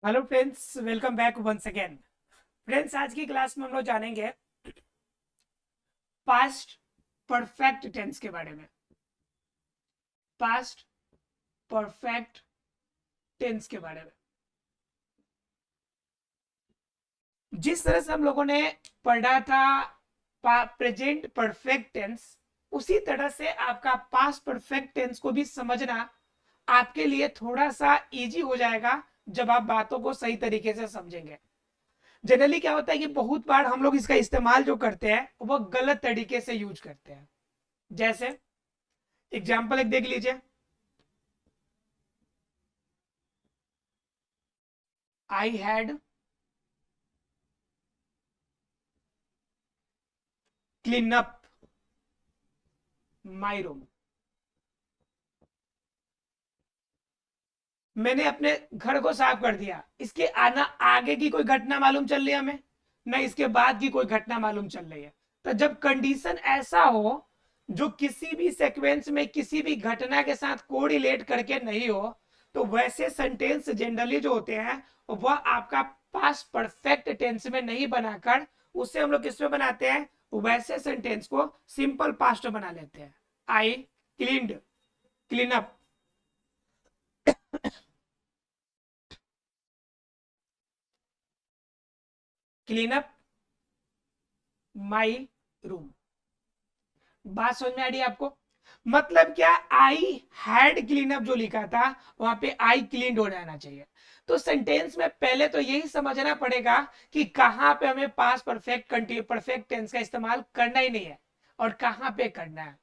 Hello friends, welcome back once again. Friends, आज की class में हम लोग जानेंगे पास्ट परफेक्ट टेंस के बारे में। पास्ट परफेक्ट टेंस के बारे में जिस तरह से हम लोगों ने पढ़ा था प्रेजेंट परफेक्ट टेंस, उसी तरह से आपका पास्ट परफेक्ट टेंस को भी समझना आपके लिए थोड़ा सा इजी हो जाएगा जब आप बातों को सही तरीके से समझेंगे। जनरली क्या होता है कि बहुत बार हम लोग इसका इस्तेमाल जो करते हैं वो गलत तरीके से यूज करते हैं। जैसे एग्जाम्पल एक देख लीजिए। I had clean up my room. मैंने अपने घर को साफ कर दिया। इसके आना आगे की कोई घटना मालूम चल रही है हमें? नहीं, इसके बाद की कोई घटना मालूम चल रही है। तो जब कंडीशन ऐसा हो जो किसी भी सीक्वेंस में किसी भी घटना के साथ कोरिलेट करके नहीं हो, तो वैसे सेंटेंस जनरली जो होते हैं वह आपका पास्ट परफेक्ट टेंस में नहीं बनाकर उससे हम लोग किस में बनाते हैं, वैसे सेंटेंस को सिंपल पास्ट बना लेते हैं। I cleaned, clean up, clean up my room. बात समझ में आ रही है आपको? मतलब क्या, आई हैड क्लीन अप जो लिखा था वहां पे आई क्लीन हो जाना चाहिए। तो सेंटेंस में पहले तो यही समझना पड़ेगा कि कहां पे हमें पास्ट परफेक्ट परफेक्ट टेंस का इस्तेमाल करना ही नहीं है और कहां पे करना है।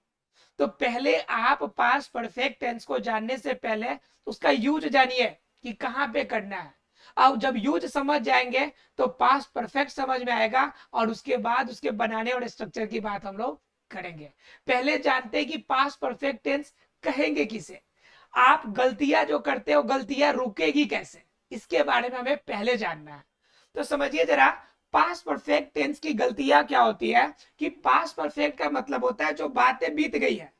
तो पहले आप पास्ट परफेक्ट टेंस को जानने से पहले उसका यूज जानिए कि कहां पे करना है। अब जब यूज समझ जाएंगे तो पास्ट परफेक्ट समझ में आएगा और उसके बाद उसके बनाने और स्ट्रक्चर की बात हम लोग करेंगे। पहले जानते हैं कि पास्ट परफेक्ट टेंस कहेंगे किसे। आप गलतियां जो करते हो गलतियां रुकेगी कैसे, इसके बारे में हमें पहले जानना है। तो समझिए जरा, पास्ट परफेक्ट टेंस की गलतियां क्या होती है। कि पास्ट परफेक्ट का मतलब होता है जो बातें बीत गई है।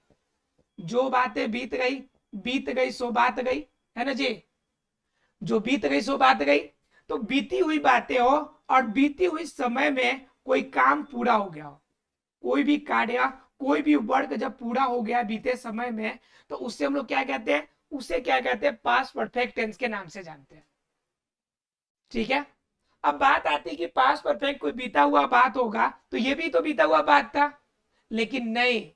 जो बातें बीत गई सो बात गई, है ना जी। जो बीत गई सो बात गई। तो बीती हुई बातें हो और बीती हुई समय में कोई काम पूरा हो गया हो, कोई भी कार्य, कोई भी वर्क जब पूरा हो गया बीते समय में, तो उससे हम लोग क्या कहते हैं, उसे क्या कहते हैं, पास्ट परफेक्ट टेंस के नाम से जानते हैं। ठीक है। अब बात आती है कि पास्ट परफेक्ट कोई बीता हुआ बात होगा तो ये भी तो बीता हुआ बात था। लेकिन नहीं,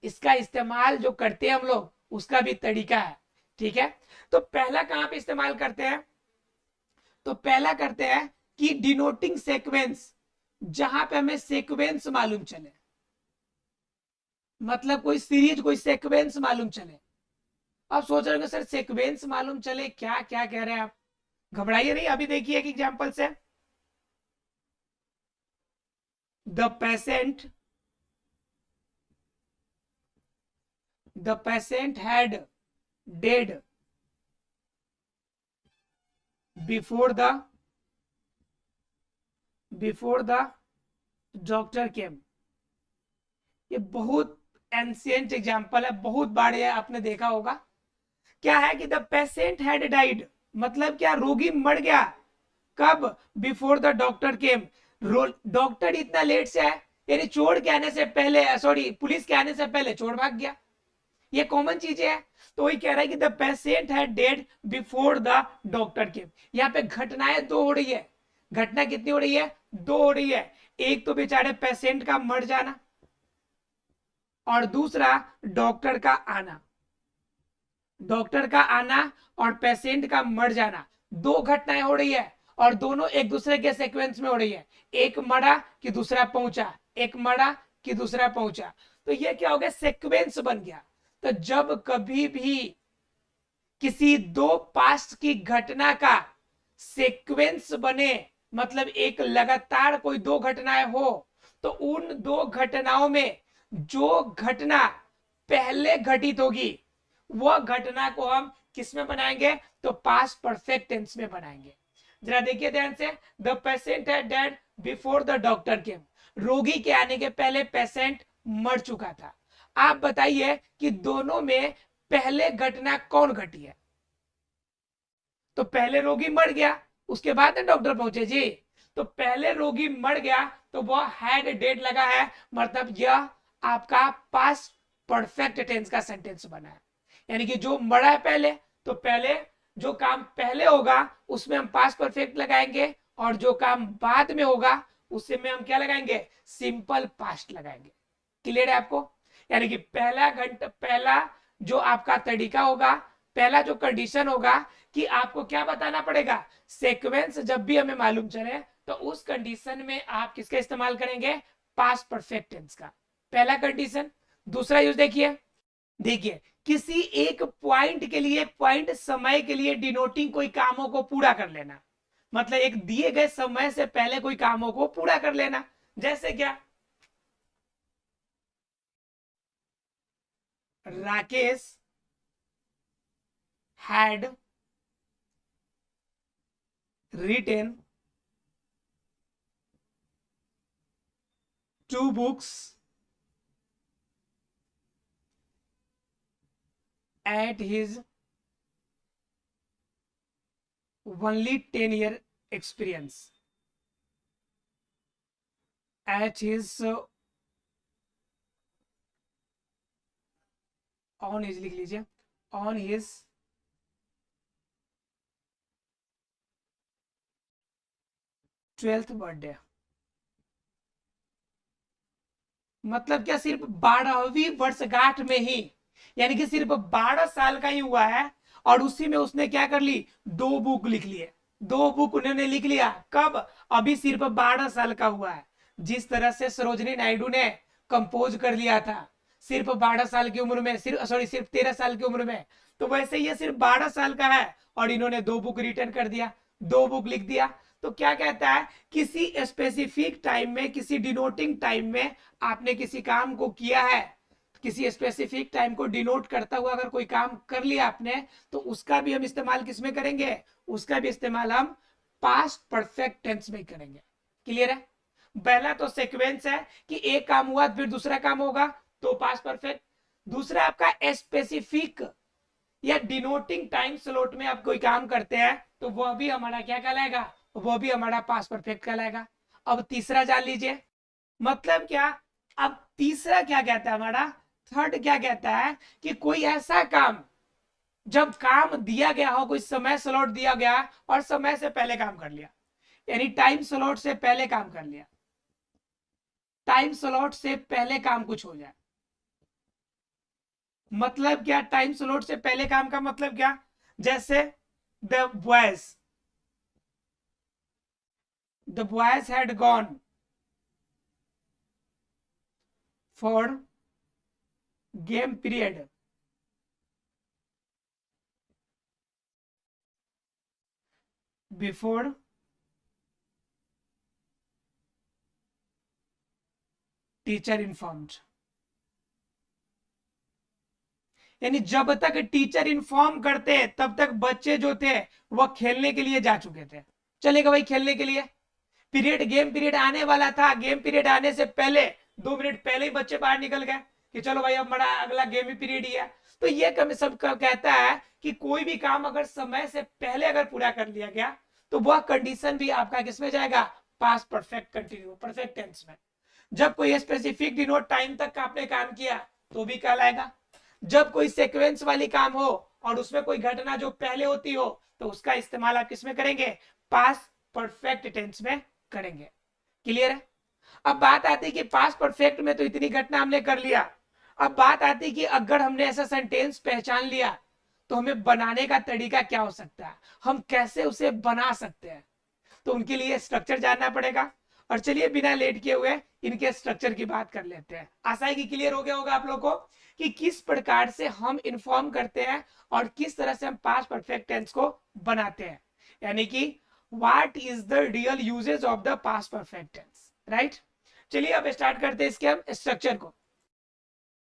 इसका इस्तेमाल जो करते हैं हम लोग उसका भी तरीका है। ठीक है। तो पहला कहां पे इस्तेमाल करते हैं, तो पहला करते हैं कि डिनोटिंग सीक्वेंस, जहां पे हमें सीक्वेंस मालूम चले। मतलब कोई सीरीज कोई सीक्वेंस मालूम चले। आप सोच रहे हो सर सीक्वेंस मालूम चले, क्या क्या कह रहे हैं आप? घबराइए नहीं, अभी देखिए एक एग्जांपल से। The patient, the patient had dead before the the doctor केम। ये बहुत एंशियंट एग्जांपल है, बहुत बार ये आपने देखा होगा। क्या है कि द पेशेंट हैड डाइड, मतलब क्या, रोगी मर गया। कब? Before the doctor came. Doctor इतना लेट से आए, यानी चोर के आने से पहले, सॉरी पुलिस के आने से पहले चोर भाग गया। ये कॉमन चीजें है। तो वही कह रहा है कि the patient had dead before the doctor केम। यहाँ पे घटनाएं दो हो रही है। घटना कितनी हो रही है? दो हो रही है। एक तो बेचारे पेशेंट का मर जाना और दूसरा डॉक्टर का आना। डॉक्टर का आना और पेशेंट का मर जाना, दो घटनाएं हो रही है और दोनों एक दूसरे के सीक्वेंस में हो रही है। एक मरा कि दूसरा पहुंचा, एक मरा कि दूसरा पहुंचा। तो ये क्या हो गया, सीक्वेंस बन गया। तो जब कभी भी किसी दो पास्ट की घटना का सीक्वेंस बने, मतलब एक लगातार कोई दो घटनाएं हो, तो उन दो घटनाओं में जो घटना पहले घटित होगी वह घटना को हम किस में बनाएंगे, तो पास्ट परफेक्ट टेंस में बनाएंगे। जरा देखिए ध्यान से। द पेशेंट है डेड बिफोर द डॉक्टर केम। रोगी के आने के पहले पेशेंट मर चुका था। आप बताइए कि दोनों में पहले घटना कौन घटी है? तो पहले रोगी मर गया, उसके बाद ना डॉक्टर पहुंचे जी। तो पहले रोगी मर गया तो वो हैड डेड लगा है, मतलब यह आपका पास्ट परफेक्ट टेंस का सेंटेंस बना है। यानी कि जो मरा है पहले, तो पहले जो काम पहले होगा उसमें हम पास्ट परफेक्ट लगाएंगे, और जो काम बाद में होगा उसे में हम क्या लगाएंगे, सिंपल पास्ट लगाएंगे। क्लियर है आपको? यानी कि पहला जो आपका तरीका होगा, पहला जो कंडीशन होगा कि आपको क्या बताना पड़ेगा, सीक्वेंस जब भी हमें मालूम चले तो उस कंडीशन में आप किसका इस्तेमाल करेंगे, पास्ट परफेक्ट टेंस का, पहला कंडीशन। दूसरा यूज देखिए, किसी एक पॉइंट के लिए, पॉइंट समय के लिए डिनोटिंग कोई कामों को पूरा कर लेना, मतलब एक दिए गए समय से पहले कोई कामों को पूरा कर लेना। जैसे क्या, Rakesh had written 2 books at his only 10-year experience. At his on his लिख लीजिए, on his 12th बर्थडे। मतलब क्या, सिर्फ 12वीं वर्षगांठ में ही, यानी कि सिर्फ 12 साल का ही हुआ है, और उसी में उसने क्या कर ली, 2 बुक लिख लिए। 2 बुक उन्होंने लिख लिया कब, अभी सिर्फ 12 साल का हुआ है। जिस तरह से सरोजनी नायडू ने कंपोज कर लिया था सिर्फ 12 साल की उम्र में, सिर्फ 13 साल की उम्र में, तो वैसे ये सिर्फ 12 साल का है और इन्होंने 2 बुक रिटर्न कर दिया, 2 बुक लिख दिया। तो क्या कहता है, किसी स्पेसिफिक टाइम में, किसी डिनोटिंग टाइम में आपने किसी काम को किया है, किसी स्पेसिफिक टाइम को डिनोट करता हुआ अगर कोई काम कर लिया आपने, तो उसका भी हम इस्तेमाल किसमें करेंगे, उसका भी इस्तेमाल हम पास्ट परफेक्ट टेंस में करेंगे। क्लियर है? पहला तो सीक्वेंस है कि एक काम हुआ फिर दूसरा काम होगा, तो पास्ट परफेक्ट। दूसरा आपका स्पेसिफिक या डिनोटिंग टाइम स्लॉट में आप कोई काम करते हैं, तो वह भी हमारा क्या कहलाएगा, वो भी हमारा पास्ट परफेक्ट कहलाएगा। अब तीसरा जान लीजिए, मतलब क्या, अब तीसरा क्या कहता है हमारा, थर्ड क्या कहता है कि कोई ऐसा काम, जब काम दिया गया हो, कोई समय स्लॉट दिया गया और समय से पहले काम कर लिया, यानी टाइम स्लॉट से पहले काम कर लिया, टाइम स्लॉट से पहले काम कुछ हो जाए। मतलब क्या, टाइम स्लॉट से पहले काम का मतलब क्या, जैसे the boys had gone for game period before teacher informed. यानी जब तक टीचर इन्फॉर्म करते तब तक बच्चे जो थे वह खेलने के लिए जा चुके थे। चलेगा भाई, खेलने के लिए पीरियड, गेम पीरियड आने वाला था, गेम पीरियड आने से पहले 2 मिनट पहले ही बच्चे बाहर निकल गए कि चलो भाई अब बड़ा अगला गेम पीरियड ही है। तो ये कम सब कहता है कि कोई भी काम अगर समय से पहले अगर पूरा कर लिया गया तो वह कंडीशन भी आपका किसमें जाएगा, past perfect continue perfect tense में। जब कोई स्पेसिफिक डिनोट टाइम तक का आपने काम किया तो भी कहलाएगा। जब कोई सीक्वेंस वाली काम हो और उसमें कोई घटना जो पहले होती हो तो उसका इस्तेमाल आप किसमें करेंगे, पास्ट परफेक्ट टेंस में करेंगे। क्लियर है? अब बात आती है कि पास्ट परफेक्ट में तो इतनी घटना हमने कर लिया, अब बात आती है कि अगर हमने ऐसा सेंटेंस पहचान लिया तो हमें बनाने का तरीका क्या हो सकता है, हम कैसे उसे बना सकते हैं। तो उनके लिए स्ट्रक्चर जानना पड़ेगा, और चलिए बिना लेट किए हुए इनके स्ट्रक्चर की बात कर लेते हैं। आशा है कि क्लियर हो गया होगा आप लोगों को कि किस प्रकार से हम इन्फॉर्म करते हैं और किस तरह से हम पास्ट परफेक्ट टेंस को बनाते हैं, यानी कि what is the real usage of the past perfect tense, right. चलिए अब स्टार्ट करते हैं इसके हम स्ट्रक्चर को।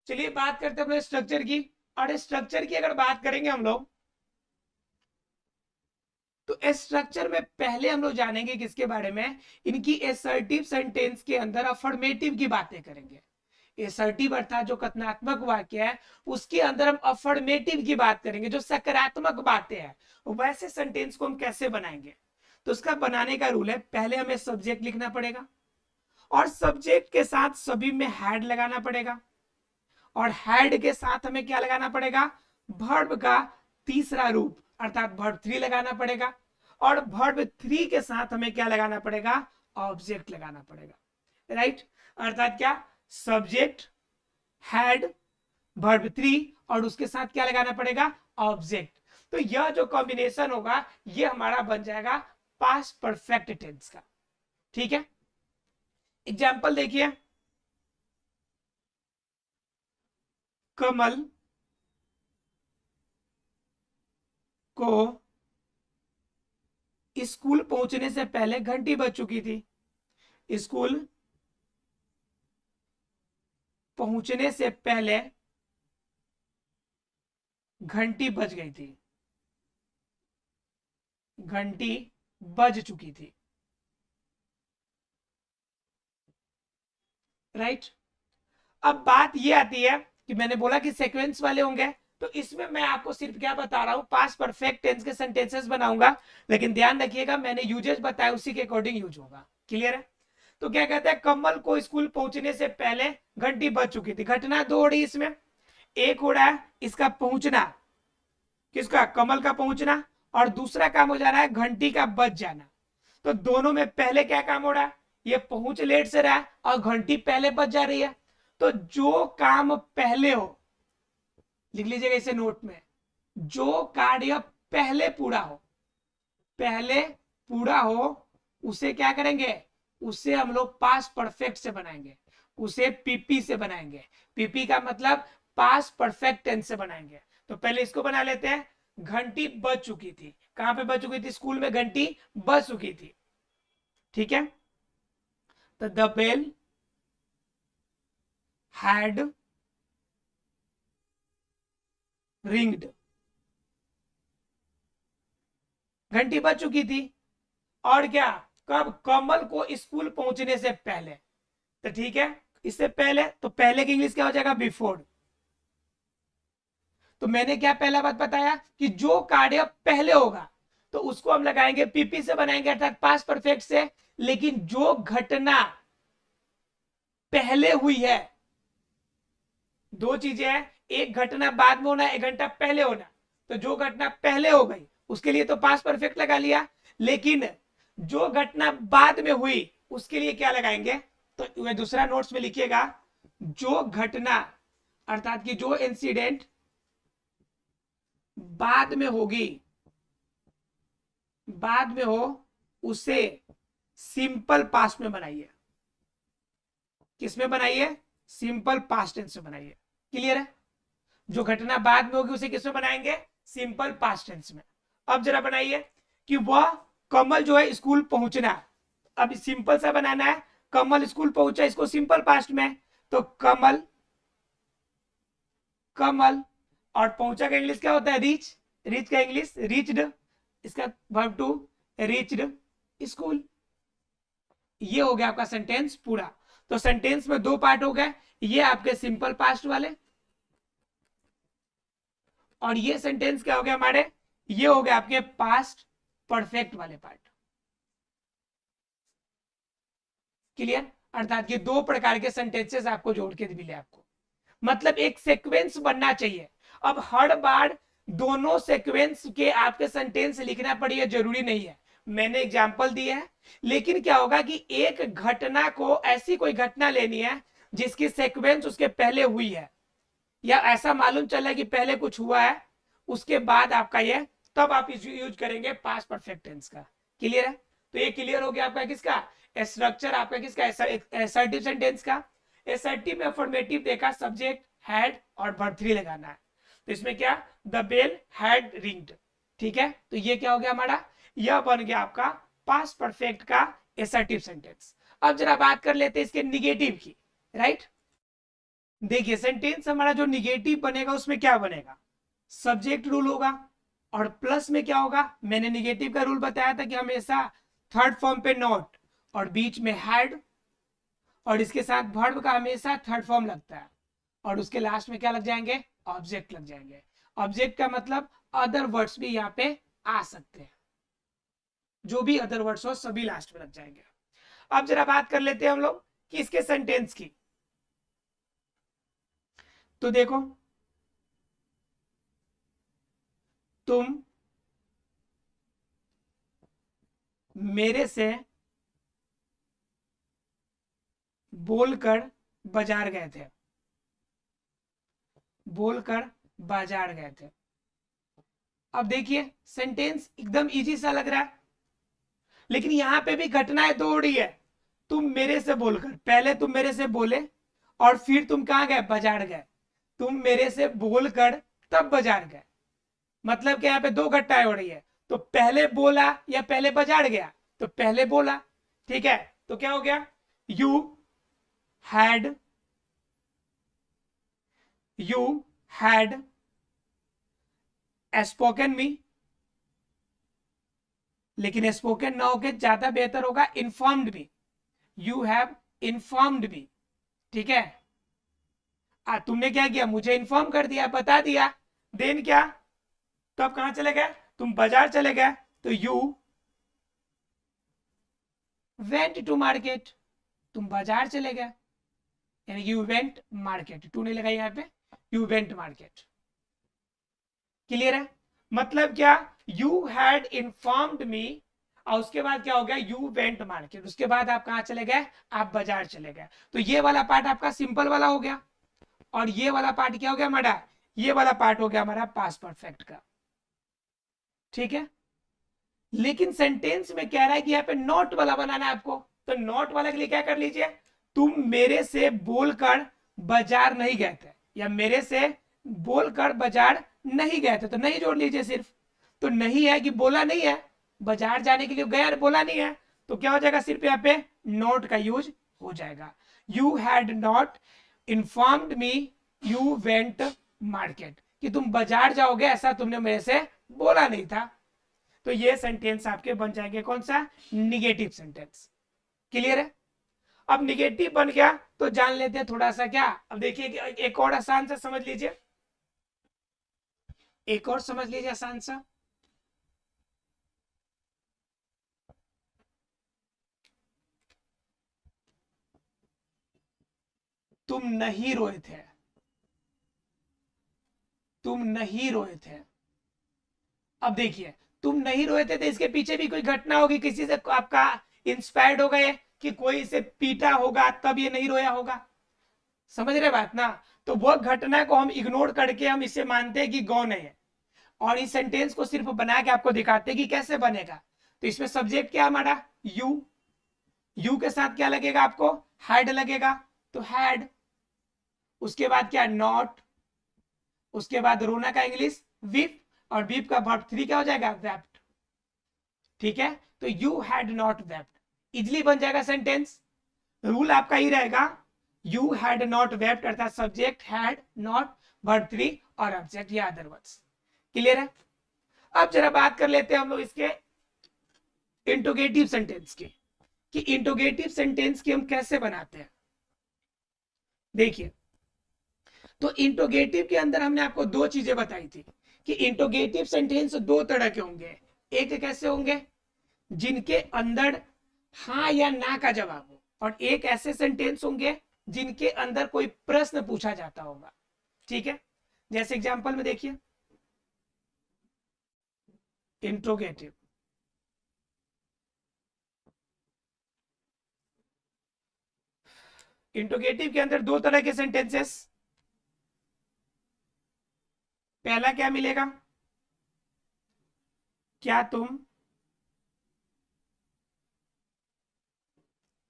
चलिए बात करते हैं अपने स्ट्रक्चर की, और स्ट्रक्चर की अगर बात करेंगे हम लोग तो स्ट्रक्चर में पहले हम लोग जानेंगे किसके बारे में, इनकी असर्टिव सेंटेंस के अंदर अफर्मेटिव की बातें करेंगे। असर्टिव अर्थात जो कथनात्मक वाक्य है उसके अंदर हम अफर्मेटिव की बात करेंगे, जो सकारात्मक बातें हैं वैसे सेंटेंस को हम कैसे बनाएंगे। तो उसका बनाने का रूल है, पहले हमें सब्जेक्ट लिखना पड़ेगा और सब्जेक्ट के साथ सभी में हैड लगाना पड़ेगा और हैड के साथ हमें क्या लगाना पड़ेगा, वर्ब का तीसरा रूप अर्थात वर्ब 3 लगाना पड़ेगा और वर्ब 3 के साथ हमें क्या लगाना पड़ेगा, ऑब्जेक्ट लगाना पड़ेगा। राइट, अर्थात क्या, सब्जेक्ट, हैड, वर्ब 3 और उसके साथ क्या लगाना पड़ेगा, ऑब्जेक्ट। तो यह जो कॉम्बिनेशन होगा ये हमारा बन जाएगा पास्ट परफेक्ट टेंस का। ठीक है, एग्जाम्पल देखिए, कमल को स्कूल पहुंचने से पहले घंटी बज चुकी थी। स्कूल पहुंचने से पहले घंटी बज गई थी, घंटी बज चुकी थी। राइट, अब बात ये आती है कि मैंने बोला कि सीक्वेंस वाले होंगे, तो इसमें मैं आपको सिर्फ क्या बता रहा हूं, पास्ट परफेक्ट टेंस के सेंटेंसेस बनाऊंगा, लेकिन ध्यान रखिएगा मैंने यूजेस बताया उसी के अकॉर्डिंग यूज होगा। क्लियर है? तो क्या कहते हैं, कमल को स्कूल पहुंचने से पहले घंटी बज चुकी थी। घटना दो हो रही इसमें, एक हो रहा है इसका पहुंचना, किसका, कमल का पहुंचना, और दूसरा काम हो जा रहा है घंटी का बज जाना। तो दोनों में पहले क्या काम हो रहा है, ये पहुंच लेट से रहा है और घंटी पहले बज जा रही है। तो जो काम पहले हो, लिख लीजिएगा इसे नोट में, जो कार्य पहले पूरा हो, पहले पूरा हो, उसे क्या करेंगे, उसे हम लोग पास्ट परफेक्ट से बनाएंगे, उसे पीपी से बनाएंगे। पीपी का मतलब पास्ट परफेक्ट टेंस से बनाएंगे। तो पहले इसको बना लेते हैं, घंटी बज चुकी थी। कहां पे बज चुकी थी, स्कूल में घंटी बज चुकी थी। ठीक है, तो द बेल हैड रिंग्ड, घंटी बज चुकी थी। और क्या, कब, कमल को स्कूल पहुंचने से पहले। तो ठीक है, इससे पहले, तो पहले की इंग्लिश क्या हो जाएगा, बिफोर। तो मैंने क्या पहला बात बताया कि जो कार्य पहले होगा तो उसको हम लगाएंगे पीपी से बनाएंगे अर्थात पास्ट परफेक्ट से। लेकिन जो घटना पहले हुई है, दो चीजें हैं, एक घटना बाद में होना, एक घंटा पहले होना। तो जो घटना पहले हो गई उसके लिए तो पास्ट परफेक्ट लगा लिया, लेकिन जो घटना बाद में हुई उसके लिए क्या लगाएंगे, तो वह दूसरा नोट्स में लिखिएगा, जो घटना अर्थात कि जो इंसिडेंट बाद में होगी, बाद में हो, उसे सिंपल पास्ट में बनाइए। किसमें बनाइए, सिंपल पास्ट टेंस में बनाइए। क्लियर है, जो घटना बाद में होगी उसे किसमें बनाएंगे, सिंपल पास्ट टेंस में। अब जरा बनाइए कि वह कमल जो है स्कूल पहुंचना, अब सिंपल सा बनाना है, कमल स्कूल पहुंचा, इसको सिंपल पास्ट में, तो कमल, कमल, और पहुंचा का इंग्लिश क्या होता है, रीच, रीच का इंग्लिश रीच्ड, इसका वर्ब टू रीच्ड स्कूल। ये हो गया आपका सेंटेंस पूरा। तो सेंटेंस में दो पार्ट हो गए, ये आपके सिंपल पास्ट वाले और ये सेंटेंस क्या हो गया हमारे, ये हो गया आपके पास्ट परफेक्ट वाले पार्ट। क्लियर, अर्थात ये दो प्रकार के सेंटेंसेस आपको जोड़ के मिले आपको, मतलब एक सीक्वेंस बनना चाहिए। अब हर बार दोनों सीक्वेंस के आपके सेंटेंस लिखना पड़े जरूरी नहीं है, मैंने एग्जांपल दिए हैं। लेकिन क्या होगा कि एक घटना को, ऐसी कोई घटना लेनी है जिसकी सीक्वेंस उसके पहले हुई है, या ऐसा मालूम चला कि पहले कुछ हुआ है उसके बाद आपका ये, तब आप यूज करेंगे पास्ट परफेक्ट टेंस का। क्लियर है, तो ये क्लियर हो गया आपका किसका, स्ट्रक्चर आपका किसका, असर्टिव सेंटेंस का। असर्टिव में अफर्मेटिव देखा, सब्जेक्ट, हैड और वर्ब 3 लगाना है। तो इसमें क्या, द बेल हैड रिंग्ड। ठीक है, तो ये क्या हो गया हमारा, यह बन गया आपका पास्ट परफेक्ट का असर्टिव सेंटेंस। अब जरा बात कर लेते हैं इसके निगेटिव की। राइट, देखिए सेंटेंस हमारा जो निगेटिव बनेगा उसमें क्या बनेगा, सब्जेक्ट रूल होगा और प्लस में क्या होगा, मैंने निगेटिव का रूल बताया था कि हमेशा थर्ड फॉर्म पे नॉट और बीच में हैड और इसके साथ वर्ब का हमेशा थर्ड फॉर्म लगता है और उसके लास्ट में क्या लग जाएंगे, ऑब्जेक्ट लग जाएंगे। ऑब्जेक्ट का मतलब अदर वर्ड्स भी यहाँ पे आ सकते हैं। जो भी अदर वर्ड्स हो सभी लास्ट में लग जाएंगे। अब जरा बात कर लेते हैं हम लोग कि इसके सेंटेंस की। तो देखो, तुम मेरे से बोलकर बाजार गए थे, बोलकर बाजार गए थे। अब देखिए सेंटेंस एकदम इजी सा लग रहा है, लेकिन यहां पे भी घटनाएं दो हो रही है। तुम मेरे से बोलकर, पहले तुम मेरे से बोले और फिर तुम कहां गए, बाजार गए। तुम मेरे से बोलकर तब बाजार गए, मतलब कि यहाँ पे दो घटनाएं हो रही है। तो पहले बोला या पहले बाजार गया, तो पहले बोला, ठीक है। तो क्या हो गया, you had, you had spoken me, लेकिन स्पोकन ना होके ज्यादा बेहतर होगा informed me. You have informed me, ठीक है। तुमने क्या किया, मुझे इन्फॉर्म कर दिया, बता दिया। देन क्या, तो अब कहां चले गए, तुम बाजार चले गए, तो यू वेंट टू मार्केट, तुम बाजार चले गए, यानी यू वेंट मार्केट। टू नहीं लगा यहाँ पे, यू वेंट मार्केट। क्लियर है, मतलब क्या, यू हैड इन्फॉर्म्ड मी, और उसके बाद क्या हो गया, यू वेंट मार्केट। उसके बाद आप कहां चले गए, आप बाजार चले गए। तो ये वाला पार्ट आपका सिंपल वाला हो गया, और ये वाला पार्ट क्या हो गया हमारा, ये वाला पार्ट हो गया हमारा पास्ट परफेक्ट का, ठीक है। लेकिन सेंटेंस में कह रहा है कि यहाँ पे नॉट वाला बनाना है आपको। तो नॉट वाला के लिए क्या कर लीजिए, तुम मेरे से बोलकर बाजार नहीं गए थे, या मेरे से बोलकर बाजार नहीं गए थे, तो नहीं जोड़ लीजिए सिर्फ। तो नहीं है कि बोला नहीं है, बाजार जाने के लिए गया बोला नहीं है, तो क्या हो जाएगा, सिर्फ यहाँ पे नॉट का यूज हो जाएगा। You had not informed me you went market, कि तुम बाजार जाओगे ऐसा तुमने मेरे से बोला नहीं था। तो ये सेंटेंस आपके बन जाएंगे कौन सा, निगेटिव सेंटेंस। क्लियर है, अब निगेटिव बन गया तो जान लेते हैं थोड़ा सा क्या। अब देखिए एक और आसान सा समझ लीजिए, एक और समझ लीजिए आसान सा। तुम नहीं रोए थे, तुम नहीं रोए थे। अब देखिए तुम नहीं रोए थे, तो इसके पीछे भी कोई घटना होगी, किसी से आपका इंस्पायर्ड हो गए, कि कोई इसे पीटा होगा तब ये नहीं रोया होगा। समझ रहे बात ना। तो वो घटना को हम इग्नोर करके हम इसे मानते हैं कि गौन है, और इस सेंटेंस को सिर्फ बना के आपको दिखाते हैं कि कैसे बनेगा। तो इसमें सब्जेक्ट क्या हमारा, यू, यू के साथ क्या लगेगा आपको, हैड लगेगा, तो हैड। उसके बाद क्या, नॉट। उसके बाद रोना का इंग्लिश वीप, और वीप का वर्ब 3 क्या हो जाएगा, वेप्ट, ठीक है। तो you had not wept, easily बन जाएगा सेंटेंस। रूल आपका ही रहेगा, यू हैड नॉट वेप्ट, अर्थात सब्जेक्ट हैड, नॉट, वर्ब 3 और ऑब्जेक्ट या अदर वर्ड्स। क्लियर है। अब जरा बात कर लेते हैं हम लोग इसके इंटरोगेटिव सेंटेंस की, कि इंटरोगेटिव सेंटेंस की हम कैसे बनाते हैं। देखिए, तो इंटरोगेटिव के अंदर हमने आपको दो चीजें बताई थी, कि इंटरोगेटिव सेंटेंस दो तरह के होंगे। एक कैसे होंगे, जिनके अंदर हाँ या ना का जवाब हो, और एक ऐसे सेंटेंस होंगे जिनके अंदर कोई प्रश्न पूछा जाता होगा, ठीक है। जैसे एग्जांपल में देखिए, इंट्रोगेटिव, इंट्रोगेटिव के अंदर दो तरह के सेंटेंसेस। पहला क्या मिलेगा, क्या तुम,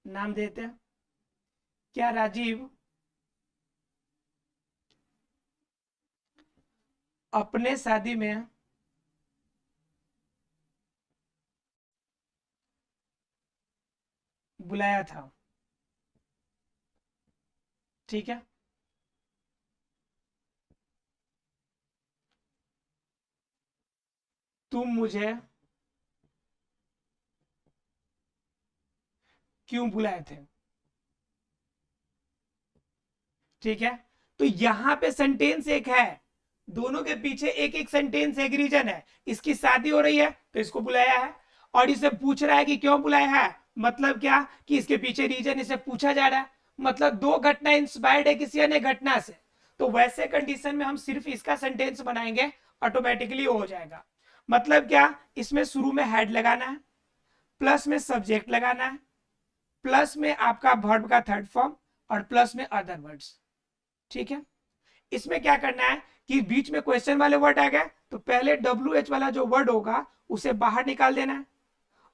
नाम देते हैं, क्या राजीव अपने शादी में बुलाया था, ठीक है। तुम मुझे क्यों बुलाए थे, ठीक है। तो यहां पे सेंटेंस एक है, दोनों के पीछे एक एक सेंटेंस एक रीजन है। इसकी शादी हो रही है तो इसको बुलाया है, और इसे पूछ रहा है कि क्यों बुलाया है, मतलब क्या कि इसके पीछे रीजन इसे पूछा जा रहा है, मतलब दो घटना इंस्पायर्ड है किसी अन्य घटना से, तो वैसे कंडीशन में हम सिर्फ इसका सेंटेंस बनाएंगे, ऑटोमेटिकली हो जाएगा। मतलब क्या, इसमें शुरू में हेड लगाना है, प्लस में सब्जेक्ट लगाना है, प्लस में आपका वर्ब का थर्ड फॉर्म, और प्लस में अदर वर्ड्स। ठीक है, इसमें क्या करना है कि बीच में क्वेश्चन वाले वर्ड आ गए तो पहले WH वाला जो वर्ड होगा उसे बाहर निकाल देना है,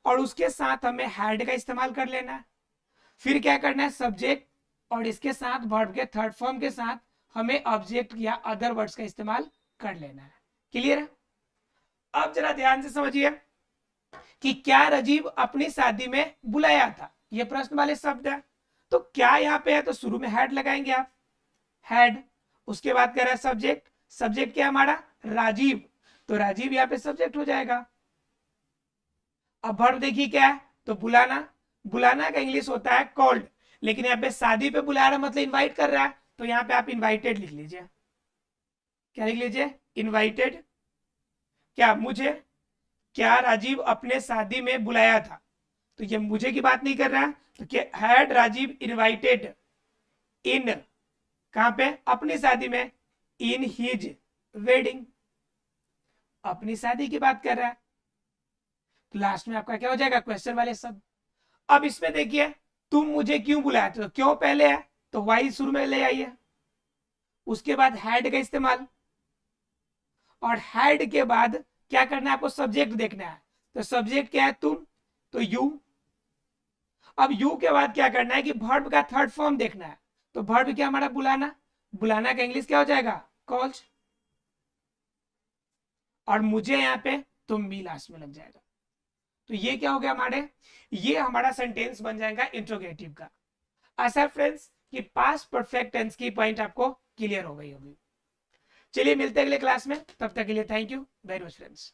और उसके साथ हमें हैड का इस्तेमाल कर लेना है। फिर क्या करना है, सब्जेक्ट और इसके साथ वर्ब के थर्ड फॉर्म के साथ हमें ऑब्जेक्ट या अदर वर्ड्स का इस्तेमाल कर लेना है। क्लियर है? अब जरा ध्यान से समझिए कि क्या राजीव अपनी शादी में बुलाया था, ये प्रश्न वाले शब्द है। तो क्या यहाँ पे है, तो शुरू में हेड लगाएंगे आप, हेड, उसके बाद कह रहा है सब्जेक्ट, सब्जेक्ट क्या हमारा राजीव, तो राजीव यहाँ पे सब्जेक्ट हो जाएगा। अब वर्ब देखिए क्या है, तो बुलाना, बुलाना का इंग्लिश होता है कॉल्ड, लेकिन यहाँ पे शादी पे बुला रहा मतलब इनवाइट कर रहा है, तो यहाँ पे आप इनवाइटेड लिख लीजिए। क्या लिख लीजिए, इनवाइटेड। क्या मुझे, क्या राजीव अपने शादी में बुलाया था, तो ये मुझे की बात नहीं कर रहा है, तो क्या हैड राजीव इनवाइटेड इन, कहां पे, अपनी शादी में, इन हिज वेडिंग, अपनी शादी की बात कर रहा है, तो लास्ट में आपका क्या हो जाएगा, क्वेश्चन वाले शब्द। अब इसमें देखिए, तुम मुझे क्यों बुलाया, तो क्यों पहले है, तो वाई शुरू में ले आइए, उसके बाद हैड का इस्तेमाल, और हैड के बाद क्या करना है आपको, सब्जेक्ट देखना है, तो सब्जेक्ट क्या है, तुम, तो यू। अब यू के बाद क्या करना है कि वर्ब का थर्ड फॉर्म देखना है, तो वर्ब क्या हमारा बुलाना, बुलाना का इंग्लिश क्या हो जाएगा, कॉल्स, और मुझे यहाँ पे तुम भी लास्ट में लग जाएगा। तो ये क्या हो गया हमारे, ये हमारा सेंटेंस बन जाएगा इंट्रोगेटिव का। आशा फ्रेंड्स कि पास्ट परफेक्ट टेंस की पॉइंट आपको क्लियर हो गई होगी। चलिए मिलते हैं अगले क्लास में, तब तक के लिए thank you very much friends.